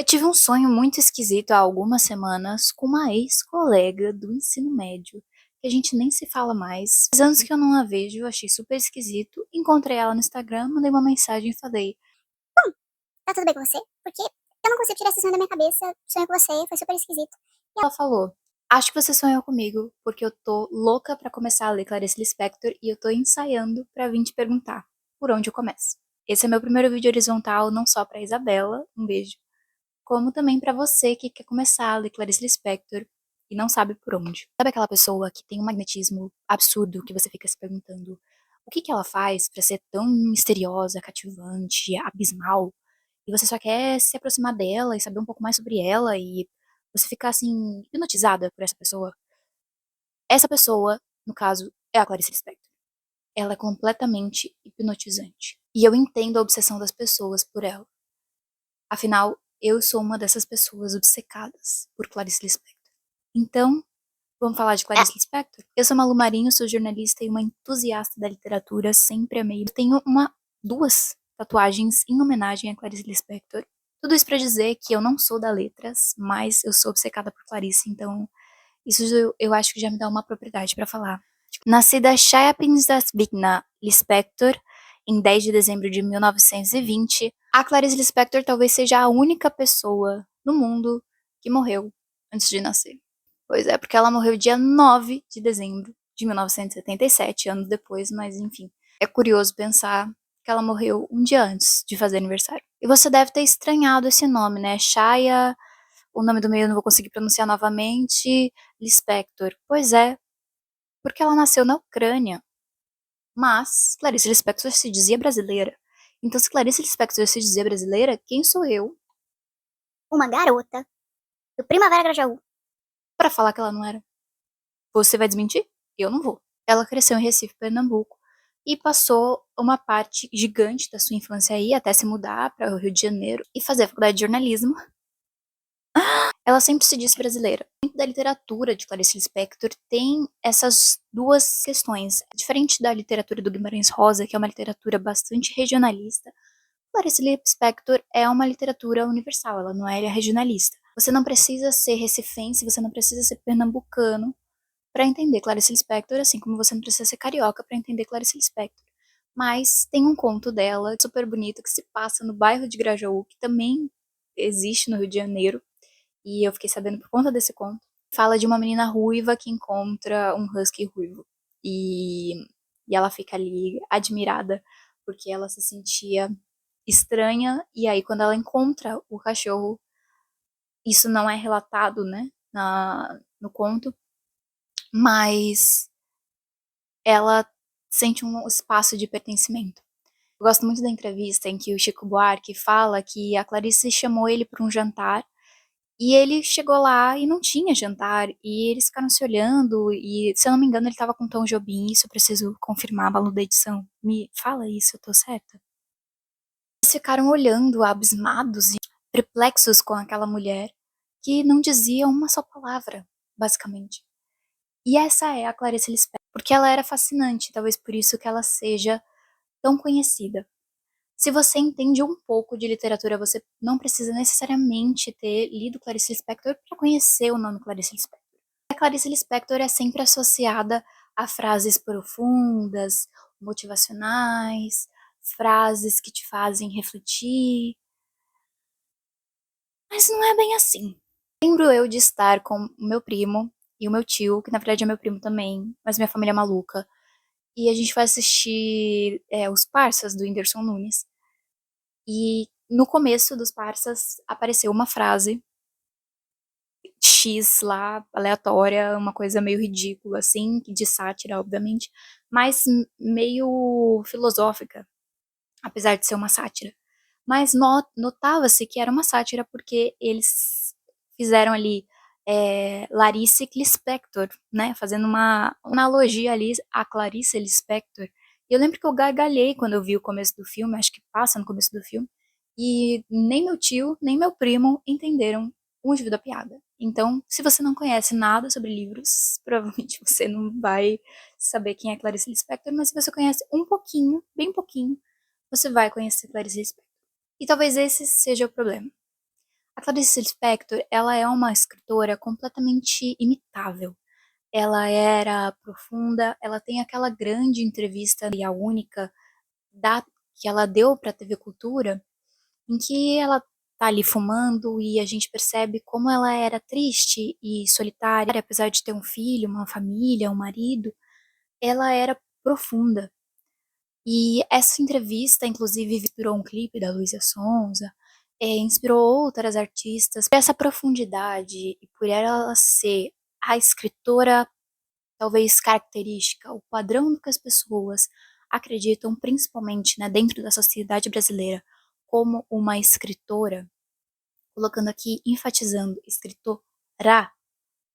Eu tive um sonho muito esquisito há algumas semanas com uma ex-colega do ensino médio, que a gente nem se fala mais. Faz anos que eu não a vejo, achei super esquisito. Encontrei ela no Instagram, mandei uma mensagem e falei: Tá tudo bem com você? Porque eu não consigo tirar esse sonho da minha cabeça. Sonho com você, foi super esquisito. Ela falou, acho que você sonhou comigo, porque eu tô louca pra começar a ler Clarice Lispector e eu tô ensaiando pra vir te perguntar por onde eu começo. Esse é meu primeiro vídeo horizontal, não só pra Isabela, um beijo, como também pra você que quer começar a ler Clarice Lispector e não sabe por onde. Sabe aquela pessoa que tem um magnetismo absurdo que você fica se perguntando o que que ela faz pra ser tão misteriosa, cativante, abismal, e você só quer se aproximar dela e saber um pouco mais sobre ela e você ficar assim hipnotizada por essa pessoa? Essa pessoa, no caso, é a Clarice Lispector. Ela é completamente hipnotizante. E eu entendo a obsessão das pessoas por ela. Afinal, eu sou uma dessas pessoas obcecadas por Clarice Lispector. Então, vamos falar de Clarice Lispector? Eu sou Malu Marinho, sou jornalista e uma entusiasta da literatura, sempre amei. Eu tenho duas tatuagens em homenagem a Clarice Lispector. Tudo isso pra dizer que eu não sou da letras, mas eu sou obcecada por Clarice, então isso eu acho que já me dá uma propriedade pra falar. Nascida Shaya Pinsasvigna Lispector em 10 de dezembro de 1920, a Clarice Lispector talvez seja a única pessoa no mundo que morreu antes de nascer. Pois é, porque ela morreu dia 9 de dezembro de 1977, anos depois, mas enfim. É curioso pensar que ela morreu um dia antes de fazer aniversário. E você deve ter estranhado esse nome, né? Shaya, o nome do meio eu não vou conseguir pronunciar novamente, Lispector. Pois é, porque ela nasceu na Ucrânia. Mas Clarice Lispector se dizia brasileira. Então, se Clarice Lispector se dizia brasileira, quem sou eu Uma garota do Primavera Grajaú. pra falar que ela não era? Você vai desmentir? Eu não vou. Ela cresceu em Recife, Pernambuco, e passou uma parte gigante da sua infância aí, até se mudar para o Rio de Janeiro e fazer a faculdade de jornalismo. Ela sempre se disse brasileira. Muito da literatura de Clarice Lispector tem essas duas questões. Diferente da literatura do Guimarães Rosa, que é uma literatura bastante regionalista, Clarice Lispector é uma literatura universal, ela não é regionalista. Você não precisa ser recifense, você não precisa ser pernambucano para entender Clarice Lispector, assim como você não precisa ser carioca para entender Clarice Lispector. Mas tem um conto dela super bonito que se passa no bairro de Grajaú, que também existe no Rio de Janeiro, e eu fiquei sabendo por conta desse conto. Fala de uma menina ruiva que encontra um husky ruivo. E, e ela fica ali admirada porque ela se sentia estranha, e aí quando ela encontra o cachorro, isso não é relatado, né, no conto, mas ela sente um espaço de pertencimento. Eu gosto muito da entrevista em que o Chico Buarque fala que a Clarice chamou ele para um jantar e ele chegou lá e não tinha jantar e eles ficaram se olhando e, se eu não me engano, ele estava com Tom Jobim, isso eu preciso confirmar, Balu da edição. Me fala isso, eu tô certa? Eles ficaram olhando, abismados e perplexos com aquela mulher que não dizia uma só palavra, basicamente. E essa é a Clarice Lispector, porque ela era fascinante, talvez por isso que ela seja tão conhecida. Se você entende um pouco de literatura, você não precisa necessariamente ter lido Clarice Lispector para conhecer o nome Clarice Lispector. A Clarice Lispector é sempre associada a frases profundas, motivacionais, frases que te fazem refletir, mas não é bem assim. Lembro eu de estar com o meu primo e o meu tio, que na verdade é meu primo também, mas minha família é maluca. E a gente foi assistir os Parsas do Whindersson Nunes. E no começo dos Parsas apareceu uma frase X lá, aleatória, uma coisa meio ridícula, assim, de sátira, obviamente, mas meio filosófica, apesar de ser uma sátira. Mas notava-se que era uma sátira porque eles fizeram ali Clarice Lispector, né? Fazendo uma analogia ali a Clarice Lispector. E eu lembro que eu gargalhei quando eu vi o começo do filme, acho que passa no começo do filme, e nem meu tio, nem meu primo entenderam o motivo da piada. Então, se você não conhece nada sobre livros, provavelmente você não vai saber quem é Clarice Lispector, mas se você conhece um pouquinho, bem pouquinho, você vai conhecer Clarice Lispector. E talvez esse seja o problema. A Clarice Lispector, ela é uma escritora completamente imitável. Ela era profunda, ela tem aquela grande entrevista, e a única que ela deu para a TV Cultura, em que ela tá ali fumando e a gente percebe como ela era triste e solitária, apesar de ter um filho, uma família, um marido, ela era profunda. E essa entrevista, inclusive, inspirou um clipe da Luísa Sonza, inspirou outras artistas. Por essa profundidade e por ela ser a escritora, talvez característica, o padrão do que as pessoas acreditam, principalmente, né, dentro da sociedade brasileira, como uma escritora, colocando aqui, enfatizando, escritora,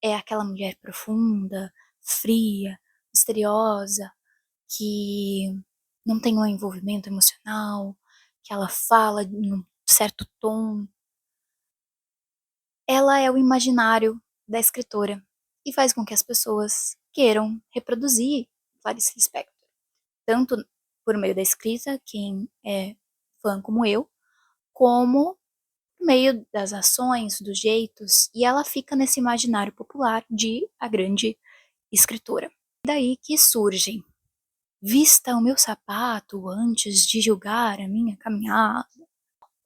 é aquela mulher profunda, fria, misteriosa, que não tem um envolvimento emocional, que ela fala em um certo tom. Ela é o imaginário da escritora e faz com que as pessoas queiram reproduzir Clarice Lispector, tanto por meio da escrita, quem é fã como eu, como por meio das ações, dos jeitos, e ela fica nesse imaginário popular de a grande escritora. Daí que surgem: vista o meu sapato antes de julgar a minha caminhada.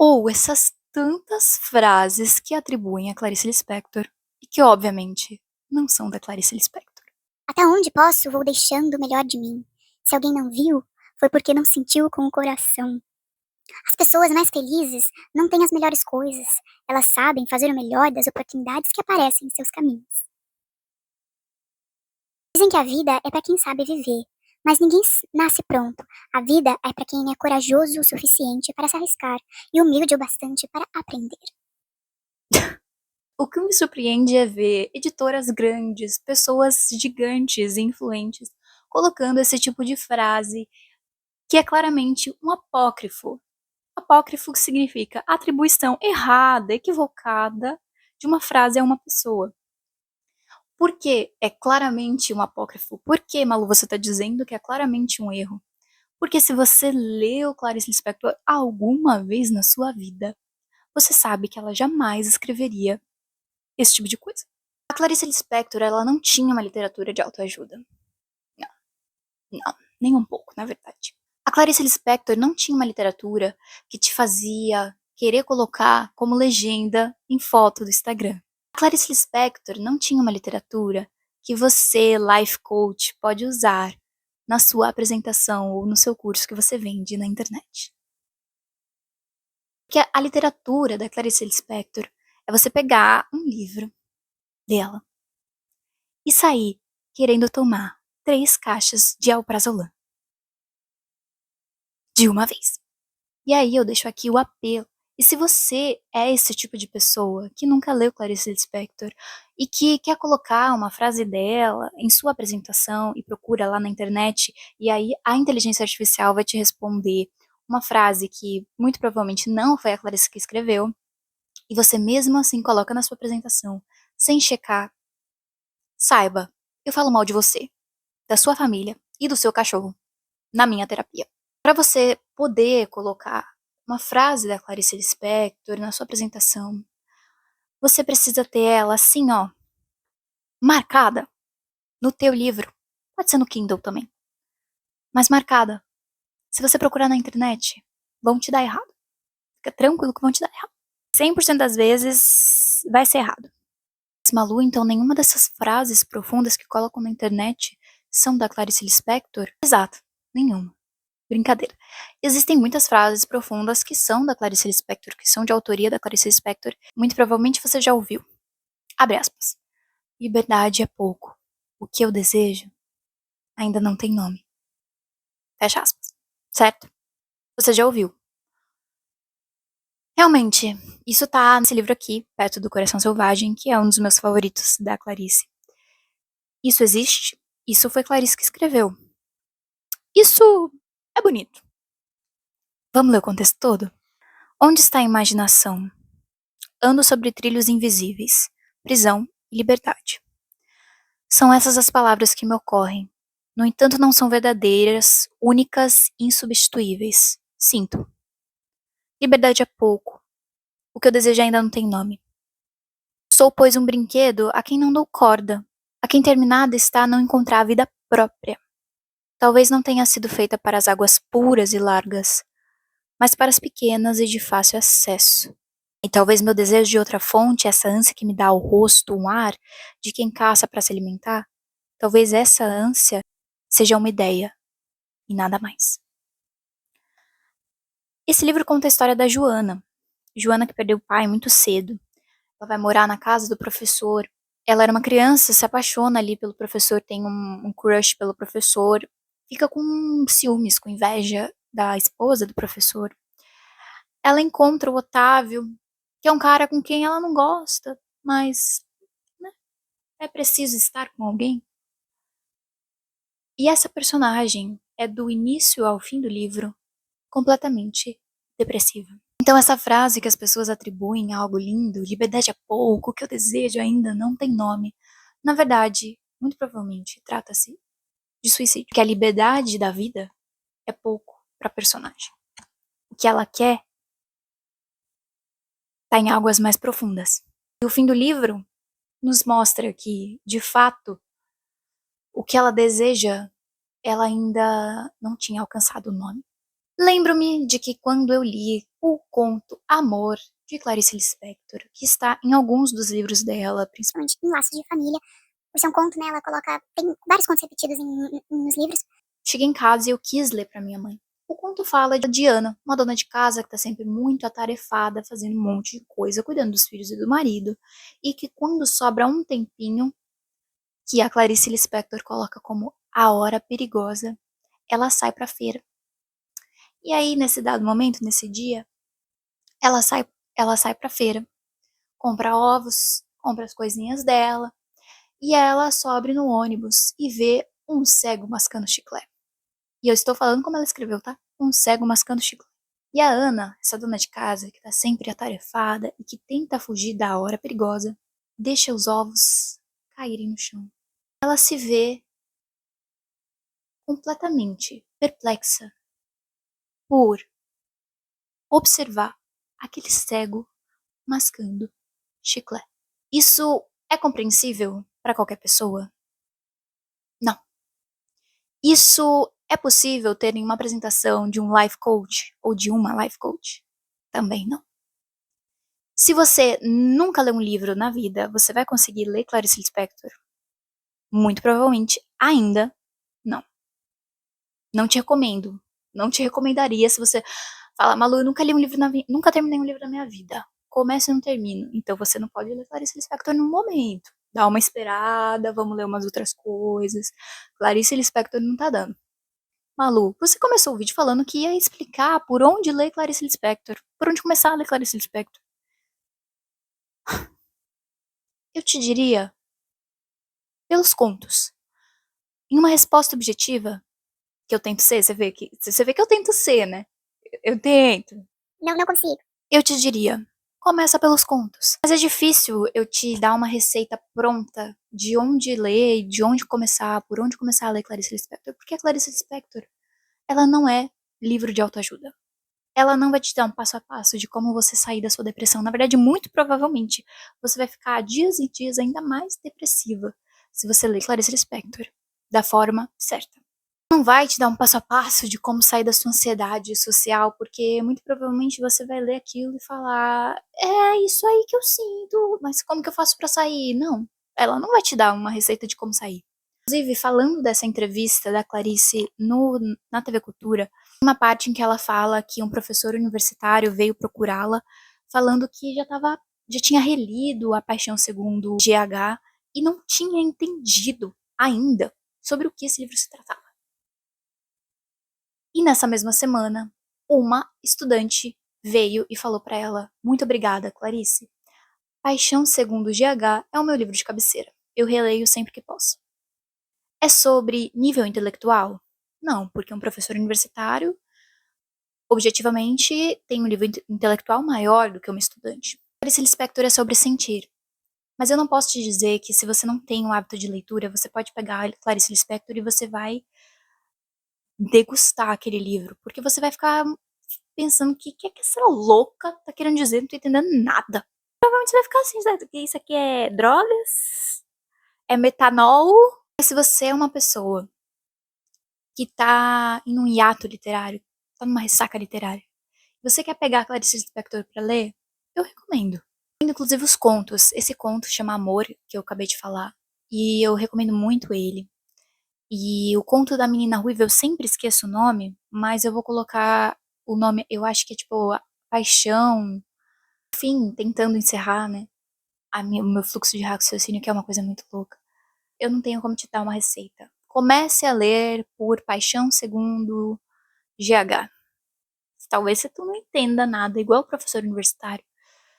Ou essas tantas frases que atribuem a Clarice Lispector e que, obviamente, não são da Clarice Lispector. Até onde posso, vou deixando o melhor de mim. Se alguém não viu, foi porque não sentiu com o coração. As pessoas mais felizes não têm as melhores coisas. Elas sabem fazer o melhor das oportunidades que aparecem em seus caminhos. Dizem que a vida é para quem sabe viver, mas ninguém nasce pronto. A vida é para quem é corajoso o suficiente para se arriscar e humilde o bastante para aprender. O que me surpreende é ver editoras grandes, pessoas gigantes e influentes, colocando esse tipo de frase, que é claramente um apócrifo. Apócrifo que significa atribuição errada, equivocada de uma frase a uma pessoa. Por que é claramente um apócrifo? Por que, Malu, você está dizendo que é claramente um erro? Porque se você leu Clarice Lispector alguma vez na sua vida, você sabe que ela jamais escreveria esse tipo de coisa. A Clarice Lispector, ela não tinha uma literatura de autoajuda. Não, não, nem um pouco, na verdade. A Clarice Lispector não tinha uma literatura que te fazia querer colocar como legenda em foto do Instagram. A Clarice Lispector não tinha uma literatura que você, life coach, pode usar na sua apresentação ou no seu curso que você vende na internet. Porque a literatura da Clarice Lispector é você pegar um livro dela e sair querendo tomar 3 caixas de alprazolam de uma vez. E aí eu deixo aqui o apelo. E se você é esse tipo de pessoa que nunca leu Clarice Lispector e que quer colocar uma frase dela em sua apresentação e procura lá na internet, e aí a inteligência artificial vai te responder uma frase que muito provavelmente não foi a Clarice que escreveu, e você mesmo assim coloca na sua apresentação, sem checar, saiba, eu falo mal de você, da sua família e do seu cachorro na minha terapia. Para você poder colocar uma frase da Clarice Lispector na sua apresentação, você precisa ter ela assim, ó, marcada no teu livro. Pode ser no Kindle também, mas marcada. Se você procurar na internet, vão te dar errado. Fica tranquilo que vão te dar errado. 100% das vezes vai ser errado. Mas, Malu, então nenhuma dessas frases profundas que colocam na internet são da Clarice Lispector? Exato, nenhuma. Brincadeira. Existem muitas frases profundas que são da Clarice Lispector, que são de autoria da Clarice Lispector. Muito provavelmente você já ouviu. Abre aspas. Liberdade é pouco. O que eu desejo ainda não tem nome. Fecha aspas. Certo? Você já ouviu. Realmente, isso tá nesse livro aqui, Perto do Coração Selvagem, que é um dos meus favoritos da Clarice. Isso existe? Isso foi Clarice que escreveu. Isso é bonito. Vamos ler o contexto todo? Onde está a imaginação? Ando sobre trilhos invisíveis. Prisão e liberdade. São essas as palavras que me ocorrem. No entanto, não são verdadeiras, únicas e insubstituíveis. Sinto. Liberdade é pouco. O que eu desejo ainda não tem nome. Sou, pois, um brinquedo a quem não dou corda, a quem terminada está a não encontrar a vida própria. Talvez não tenha sido feita para as águas puras e largas, mas para as pequenas e de fácil acesso. E talvez meu desejo de outra fonte, essa ânsia que me dá ao rosto um ar de quem caça para se alimentar, talvez essa ânsia seja uma ideia e nada mais. Esse livro conta a história da Joana. Joana que perdeu o pai muito cedo. Ela vai morar na casa do professor. Ela era uma criança, se apaixona ali pelo professor, tem um crush pelo professor, fica com ciúmes, com inveja da esposa do professor. Ela encontra o Otávio, que é um cara com quem ela não gosta, mas né, é preciso estar com alguém. E essa personagem é do início ao fim do livro completamente depressiva. Então essa frase que as pessoas atribuem a algo lindo, liberdade é pouco, o que eu desejo ainda não tem nome, na verdade, muito provavelmente trata-se de suicídio, que a liberdade da vida é pouco para a personagem. O que ela quer está em águas mais profundas. E o fim do livro nos mostra que, de fato, o que ela deseja, ela ainda não tinha alcançado o nome. Lembro-me de que quando eu li o conto Amor, de Clarice Lispector, que está em alguns dos livros dela, principalmente Principalmente em Laços de Família. Por ser um conto, né, ela coloca... Tem vários contos repetidos nos livros. cheguei em casa e eu quis ler para minha mãe. O conto fala de Diana, uma dona de casa que está sempre muito atarefada, fazendo um monte de coisa, cuidando dos filhos e do marido, e que quando sobra um tempinho, que a Clarice Lispector coloca como a hora perigosa, ela sai pra feira. E aí, nesse dado momento, nesse dia, ela sai pra feira, compra ovos, compra as coisinhas dela, e ela sobe no ônibus e vê um cego mascando chiclete. E eu estou falando como ela escreveu, tá? Um cego mascando chiclete. E a Ana, essa dona de casa, que tá sempre atarefada e que tenta fugir da hora perigosa, deixa os ovos caírem no chão. Ela se vê completamente perplexa por observar aquele cego mascando chiclete. Isso é compreensível para qualquer pessoa? Não. Isso é possível ter em uma apresentação de um life coach ou de uma life coach? Também não. Se você nunca leu um livro na vida, você vai conseguir ler Clarice Lispector? Muito provavelmente ainda não. Não te recomendo. Não te recomendaria se você fala, Malu, eu nunca li um livro nunca terminei um livro na minha vida. Começo e não termino. Então você não pode ler Clarice Lispector no momento. Dá uma esperada, vamos ler umas outras coisas. Clarice Lispector não tá dando. Malu, você começou o vídeo falando que ia explicar por onde ler Clarice Lispector. Por onde começar a ler Clarice Lispector. Eu te diria, pelos contos. Em uma resposta objetiva, que eu tento ser, você vê que eu tento ser, né? Eu tento. Não consigo. Eu te diria, começa pelos contos. Mas é difícil eu te dar uma receita pronta de onde ler, de onde começar, por onde começar a ler Clarice Lispector. Porque a Clarice Lispector, ela não é livro de autoajuda. Ela não vai te dar um passo a passo de como você sair da sua depressão. Na verdade, muito provavelmente, você vai ficar dias e dias ainda mais depressiva se você ler Clarice Lispector da forma certa. Não vai te dar um passo a passo de como sair da sua ansiedade social, porque muito provavelmente você vai ler aquilo e falar, é isso aí que eu sinto, mas como que eu faço pra sair? Não, ela não vai te dar uma receita de como sair. Inclusive, falando dessa entrevista da Clarice na TV Cultura, uma parte em que ela fala que um professor universitário veio procurá-la, falando que já tinha relido A Paixão Segundo GH e não tinha entendido ainda sobre o que esse livro se tratava. E nessa mesma semana, uma estudante veio e falou para ela: muito obrigada, Clarice. Paixão Segundo GH é o meu livro de cabeceira. Eu releio sempre que posso. É sobre nível intelectual? Não, porque um professor universitário, objetivamente, tem um nível intelectual maior do que uma estudante. Clarice Lispector é sobre sentir. Mas eu não posso te dizer que se você não tem um hábito de leitura, você pode pegar Clarice Lispector e você vai degustar aquele livro, porque você vai ficar pensando que é que essa louca tá querendo dizer, não tô entendendo nada. Provavelmente você vai ficar assim, sabe? Que isso aqui é drogas? É metanol? Mas se você é uma pessoa que tá em um hiato literário, tá numa ressaca literária, você quer pegar Clarice Lispector pra ler? Eu recomendo. Inclusive os contos. Esse conto chama Amor, que eu acabei de falar, e eu recomendo muito ele. E o conto da menina ruiva, eu sempre esqueço o nome, mas eu vou colocar o nome, eu acho que é tipo Paixão, enfim, tentando encerrar, né? O meu fluxo de raciocínio, que é uma coisa muito louca. Eu não tenho como te dar uma receita. Comece a ler por Paixão segundo GH. Talvez você tu não entenda nada, igual o professor universitário.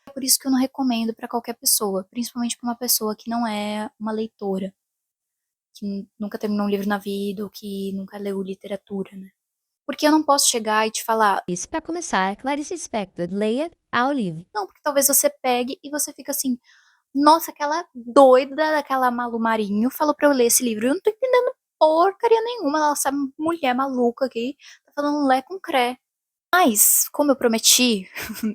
É por isso que eu não recomendo pra qualquer pessoa, principalmente pra uma pessoa que não é uma leitora, que nunca terminou um livro na vida ou que nunca leu literatura, né? Porque eu não posso chegar e te falar, Isso para começar, Clarice Lispector, leia ao livro. não, porque talvez você pegue e você fica assim, nossa, aquela doida daquela Malu Marinho falou pra eu ler esse livro. Eu não tô entendendo porcaria nenhuma. Essa mulher maluca aqui tá falando lé com cré. Mas, como eu prometi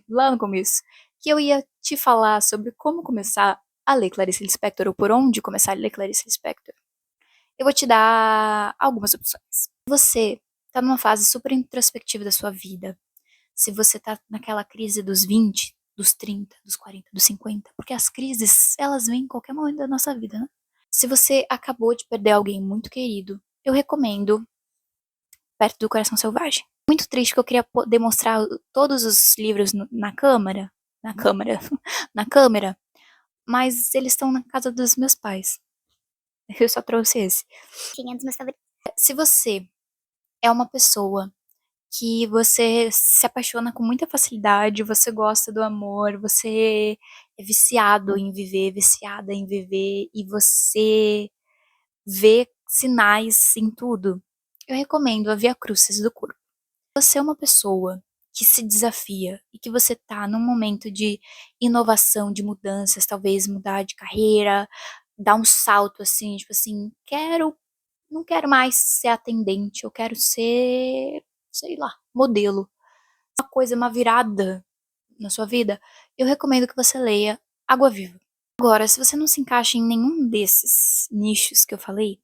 lá no começo, que eu ia te falar sobre como começar a ler Clarice Lispector ou por onde começar a ler Clarice Lispector, eu vou te dar algumas opções. Você tá numa fase super introspectiva da sua vida, se você tá naquela crise dos 20, dos 30, dos 40, dos 50, porque as crises, elas vêm em qualquer momento da nossa vida, né? Se você acabou de perder alguém muito querido, eu recomendo Perto do Coração Selvagem. Muito triste que eu queria demonstrar todos os livros na câmera, na câmera, mas eles estão na casa dos meus pais. Eu só trouxe esse. Sim, é dos meus favoritos. Se você é uma pessoa que você se apaixona com muita facilidade, você gosta do amor, você é viciado em viver, viciada em viver, e você vê sinais em tudo, eu recomendo a Via Crucis do Corpo. Você é uma pessoa que se desafia e que você tá num momento de inovação, de mudanças, talvez mudar de carreira, dar um salto assim, tipo assim, não quero mais ser atendente, eu quero ser, sei lá, modelo. Uma coisa, uma virada na sua vida, eu recomendo que você leia Água Viva. Agora, se você não se encaixa em nenhum desses nichos que eu falei,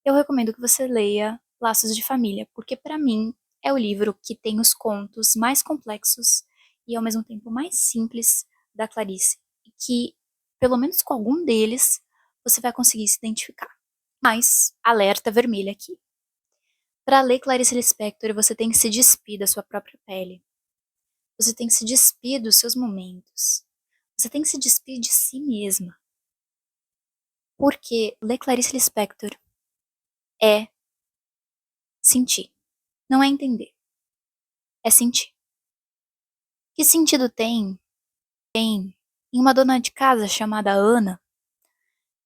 eu recomendo que você leia Laços de Família, porque pra mim é o livro que tem os contos mais complexos e ao mesmo tempo mais simples da Clarice, e que, pelo menos com algum deles, você vai conseguir se identificar. Mas, alerta vermelho aqui. Para ler Clarice Lispector, você tem que se despir da sua própria pele. Você tem que se despir dos seus momentos. Você tem que se despir de si mesma. Porque ler Clarice Lispector é sentir. Não é entender. É sentir. Que sentido tem? Tem em uma dona de casa chamada Ana,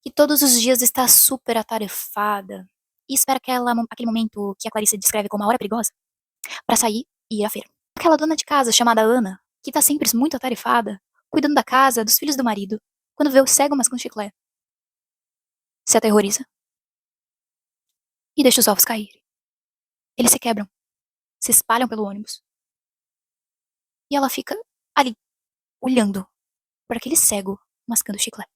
que todos os dias está super atarefada e espera aquele momento que a Clarice descreve como a hora perigosa para sair e ir à feira. Aquela dona de casa chamada Ana, que tá sempre muito atarefada, cuidando da casa, dos filhos do marido, quando vê o cego mascando chiclete, se aterroriza e deixa os ovos caírem. Eles se quebram, se espalham pelo ônibus. E ela fica ali, olhando para aquele cego mascando chiclete.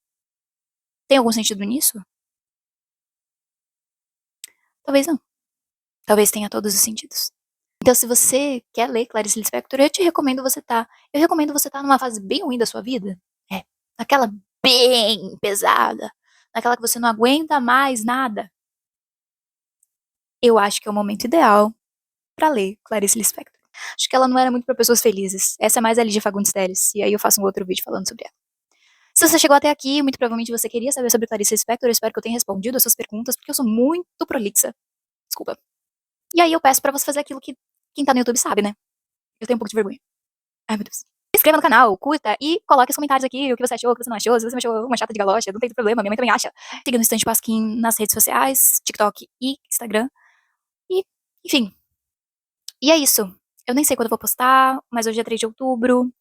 Tem algum sentido nisso? Talvez não. Talvez tenha todos os sentidos. Então, se você quer ler Clarice Lispector, eu recomendo você estar numa fase bem ruim da sua vida. É, naquela bem pesada, naquela que você não aguenta mais nada. Eu acho que é o momento ideal pra ler Clarice Lispector. Acho que ela não era muito pra pessoas felizes. Essa é mais a Lígia Fagundes Telles, e aí eu faço um outro vídeo falando sobre ela. Se você chegou até aqui, muito provavelmente você queria saber sobre Clarice Lispector, eu espero que eu tenha respondido as suas perguntas, porque eu sou muito prolixa. Desculpa. E aí eu peço pra você fazer aquilo que quem tá no YouTube sabe, né? Eu tenho um pouco de vergonha. Ai, meu Deus. Se inscreva no canal, curta e coloque os comentários aqui, o que você achou, o que você não achou. Se você me achou uma chata de galocha, não tem problema, minha mãe também acha. Siga no Estante Pasquim nas redes sociais, TikTok e Instagram. E, enfim. E é isso. Eu nem sei quando eu vou postar, mas hoje é 3 de outubro.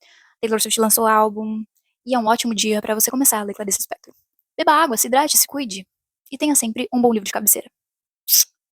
Taylor Swift lançou o álbum. E é um ótimo dia pra você começar a ler Clarice Lispector. Beba água, se hidrate, se cuide. E tenha sempre um bom livro de cabeceira.